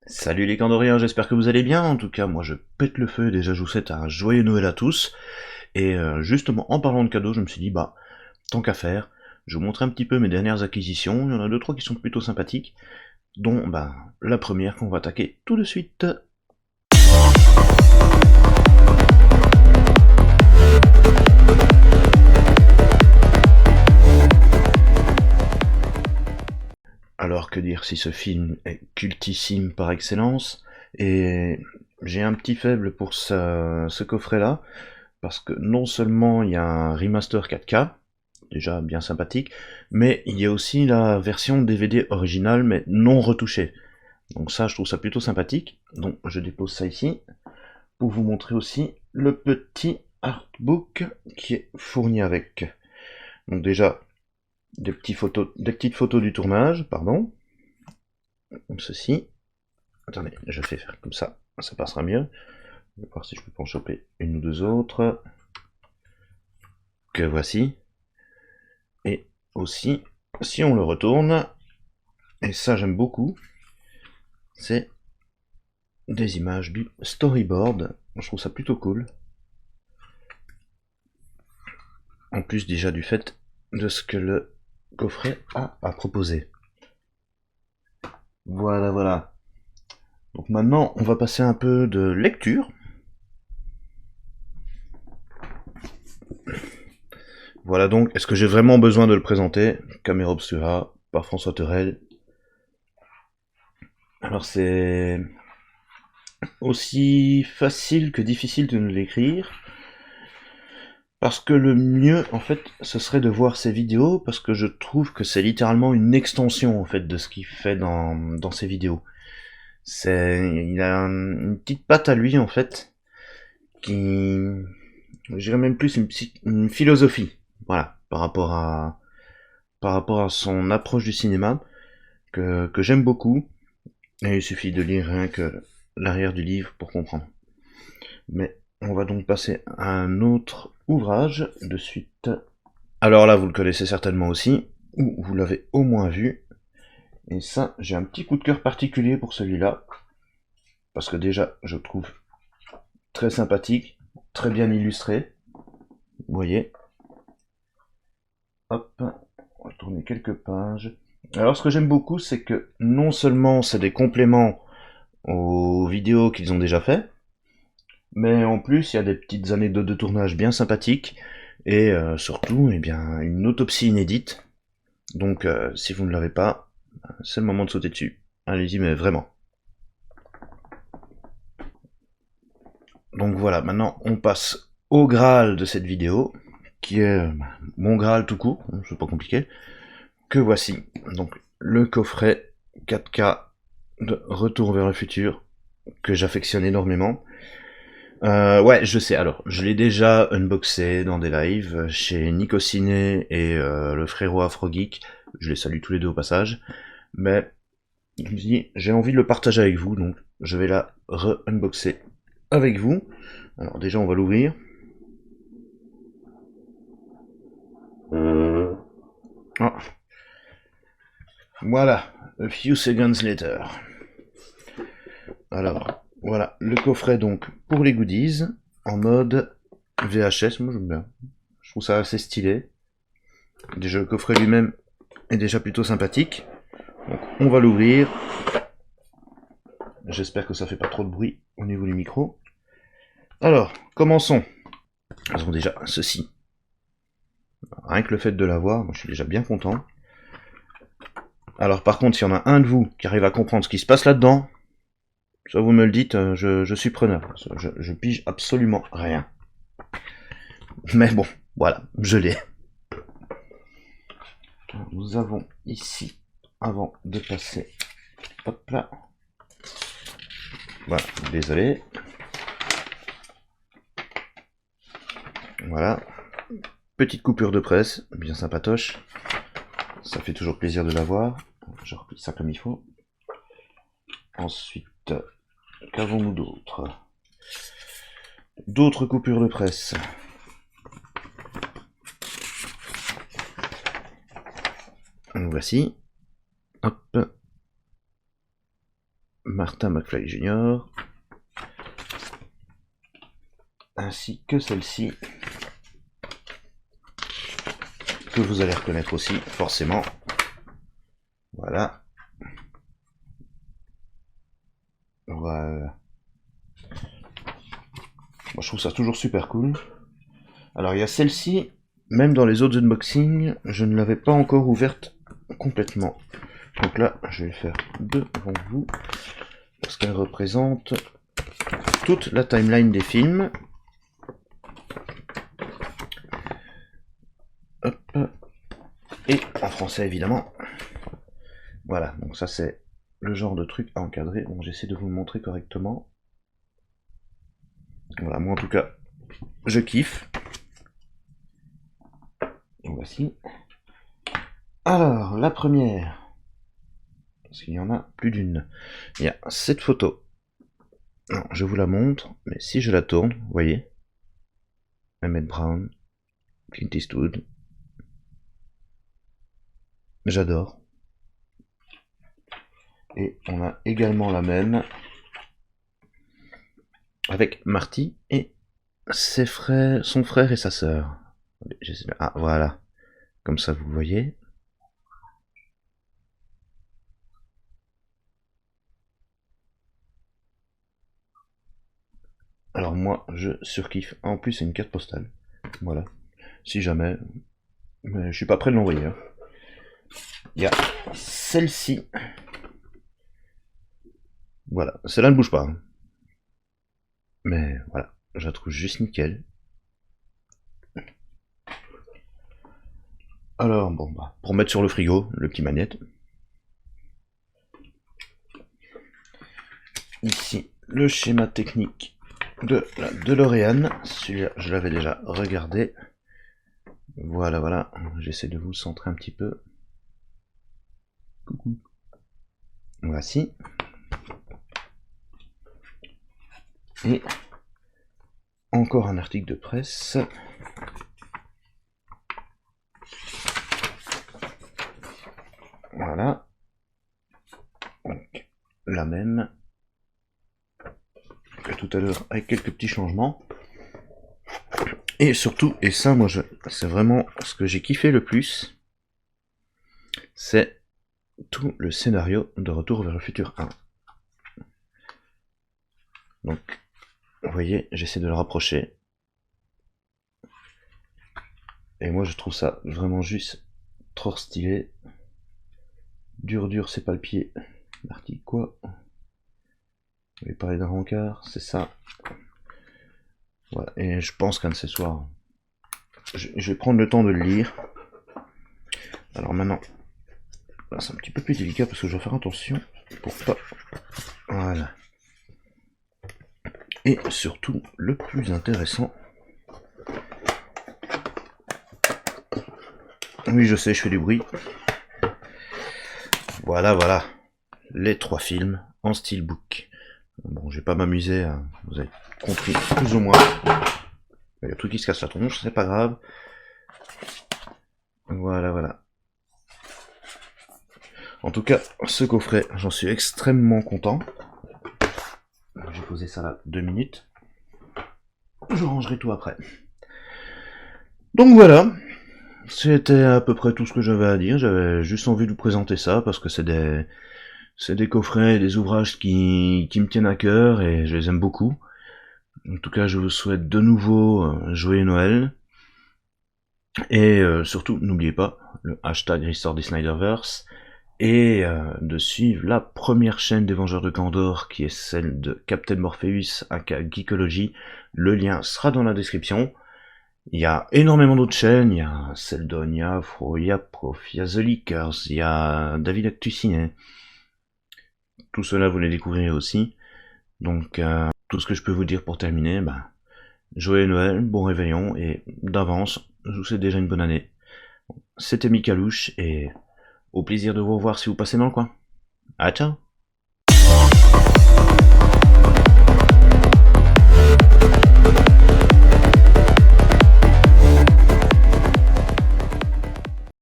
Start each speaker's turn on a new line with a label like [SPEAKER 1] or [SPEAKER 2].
[SPEAKER 1] Salut les Candoriens, j'espère que vous allez bien. En tout cas, moi je pète le feu et déjà je vous souhaite un joyeux Noël à tous. Et justement, en parlant de cadeaux, je me suis dit, bah, tant qu'à faire, je vous montre un petit peu mes dernières acquisitions. Il y en a deux, trois qui sont plutôt sympathiques, dont bah, la première qu'on va attaquer tout de suite. Alors que dire si ce film est cultissime par excellence, et j'ai un petit faible pour ce coffret-là, parce que non seulement il y a un remaster 4K, déjà bien sympathique, mais il y a aussi la version DVD originale, mais non retouchée. Donc ça, je trouve ça plutôt sympathique. Donc je dépose ça ici, pour vous montrer aussi le petit artbook qui est fourni avec. Donc déjà, des petites photos du tournage, pardon, comme ceci. Attendez, je vais faire comme ça passera mieux. Je vais voir si je peux pas en choper une ou deux autres. Que voici. Et aussi, si on le retourne, et ça j'aime beaucoup, c'est des images du storyboard. Je trouve ça plutôt cool. En plus déjà du fait de ce que le coffret a à proposer. Voilà, voilà. Donc maintenant, on va passer un peu de lecture. Voilà donc, est-ce que j'ai vraiment besoin de le présenter? Camera Obscura, par François Terrel. Alors c'est aussi facile que difficile de nous l'écrire. Parce que le mieux, en fait, ce serait de voir ses vidéos, parce que je trouve que c'est littéralement une extension, en fait, de ce qu'il fait dans ses vidéos. Il a une petite patte à lui, en fait, qui, je dirais même plus une philosophie, voilà, par rapport à son approche du cinéma, que j'aime beaucoup, et il suffit de lire rien que l'arrière du livre pour comprendre. Mais on va donc passer à un autre ouvrage de suite. Alors là, vous le connaissez certainement aussi, ou vous l'avez au moins vu. Et ça, j'ai un petit coup de cœur particulier pour celui-là. Parce que déjà, je trouve très sympathique, très bien illustré. Vous voyez. Hop, on va tourner quelques pages. Alors ce que j'aime beaucoup, c'est que non seulement c'est des compléments aux vidéos qu'ils ont déjà fait, mais en plus il y a des petites anecdotes de tournage bien sympathiques, et surtout, eh bien, une autopsie inédite. Donc si vous ne l'avez pas, c'est le moment de sauter dessus. Allez-y, mais vraiment. Donc voilà, maintenant on passe au Graal de cette vidéo, qui est mon Graal tout court, c'est pas compliqué, que voici. Donc le coffret 4K de Retour vers le futur, que j'affectionne énormément. Ouais, je sais, alors, je l'ai déjà unboxé dans des lives chez Nico Ciné et le frérot Afrogeek, je les salue tous les deux au passage, mais je me dis, j'ai envie de le partager avec vous, donc je vais la re-unboxer avec vous. Alors déjà, on va l'ouvrir. Ah. Voilà, a few seconds later. Alors, voilà, le coffret donc pour les goodies, en mode VHS, moi j'aime bien. Je trouve ça assez stylé. Déjà le coffret lui-même est déjà plutôt sympathique. Donc on va l'ouvrir. J'espère que ça fait pas trop de bruit au niveau du micro. Alors, commençons. Faisons déjà ceci. Rien que le fait de l'avoir, moi je suis déjà bien content. Alors par contre, s'il y en a un de vous qui arrive à comprendre ce qui se passe là-dedans, ça vous me le dites, je suis preneur. Je pige absolument rien. Mais bon, voilà, je l'ai. Nous avons ici, avant de passer, hop là, voilà, désolé, voilà, petite coupure de presse, bien sympatoche, ça fait toujours plaisir de l'avoir, je replie ça comme il faut. Ensuite, qu'avons-nous d'autre? D'autres coupures de presse. Voici. Hop. Martin McFly Jr. ainsi que celle-ci, que vous allez reconnaître aussi, forcément. Voilà. Voilà. Moi, je trouve ça toujours super cool. Alors, il y a celle-ci, même dans les autres unboxings, je ne l'avais pas encore ouverte complètement. Donc là, je vais le faire devant vous, parce qu'elle représente toute la timeline des films. Hop. Et en français, évidemment. Voilà, donc ça c'est le genre de truc à encadrer. Bon, j'essaie de vous le montrer correctement. Voilà, moi en tout cas, je kiffe. Et voici. Alors, la première, parce qu'il y en a plus d'une. Il y a cette photo. Non, je vous la montre, mais si je la tourne, vous voyez, Emmett Brown, Clint Eastwood. J'adore. Et on a également la même avec Marty et ses frères, son frère et sa sœur. Ah, voilà. Comme ça, vous voyez. Alors moi, je surkiffe. En plus, c'est une carte postale. Voilà. Si jamais. Mais je suis pas prêt de l'envoyer. Hein. Il y a celle-ci. Voilà. Celle-là ne bouge pas. Hein. Mais voilà. Je la trouve juste nickel. Alors, bon, bah, pour mettre sur le frigo, le petit magnète. Ici, le schéma technique de la DeLorean. Celui-là, je l'avais déjà regardé. Voilà, voilà. J'essaie de vous centrer un petit peu. Coucou. Voici. Et encore un article de presse. Voilà. Donc, la même que tout à l'heure avec quelques petits changements. Et surtout, et ça moi c'est vraiment ce que j'ai kiffé le plus, c'est tout le scénario de Retour vers le futur 1. Donc, vous voyez, j'essaie de le rapprocher. Et moi je trouve ça vraiment juste trop stylé. Dur, c'est pas le pied. Marty, quoi? Vous voulez parler d'un rencard, c'est ça. Voilà, et je pense qu'un de ces soirs, je vais prendre le temps de le lire. Alors maintenant, c'est un petit peu plus délicat parce que je dois faire attention pour pas... Voilà. Et surtout, le plus intéressant... Oui, je sais, je fais du bruit. Voilà, voilà. Les 3 films en steelbook. Bon, je vais pas m'amuser, hein. Vous avez compris plus ou moins. Il y a tout qui se casse la tronche, c'est pas grave. Voilà, voilà. En tout cas, ce coffret, j'en suis extrêmement content. J'ai posé ça là 2 minutes. Je rangerai tout après. Donc voilà. C'était à peu près tout ce que j'avais à dire. J'avais juste envie de vous présenter ça parce que c'est des coffrets et des ouvrages qui me tiennent à cœur et je les aime beaucoup. En tout cas, je vous souhaite de nouveau joyeux Noël. Et surtout, n'oubliez pas le hashtag Restore the Snyderverse et de suivre la première chaîne des Vengeurs de Kandor qui est celle de Captain Morpheus aka Geekology. Le lien sera dans la description. Il y a énormément d'autres chaînes, il y a Seldonia, Fro, il y a Prof, il y a The Leakers, il y a David Actuciné. Tout cela vous les découvrirez aussi. Donc tout ce que je peux vous dire pour terminer, joyeux Noël, bon réveillon et d'avance, je vous souhaite déjà une bonne année. C'était Mikalouche et au plaisir de vous revoir si vous passez dans le coin. Ah ciao.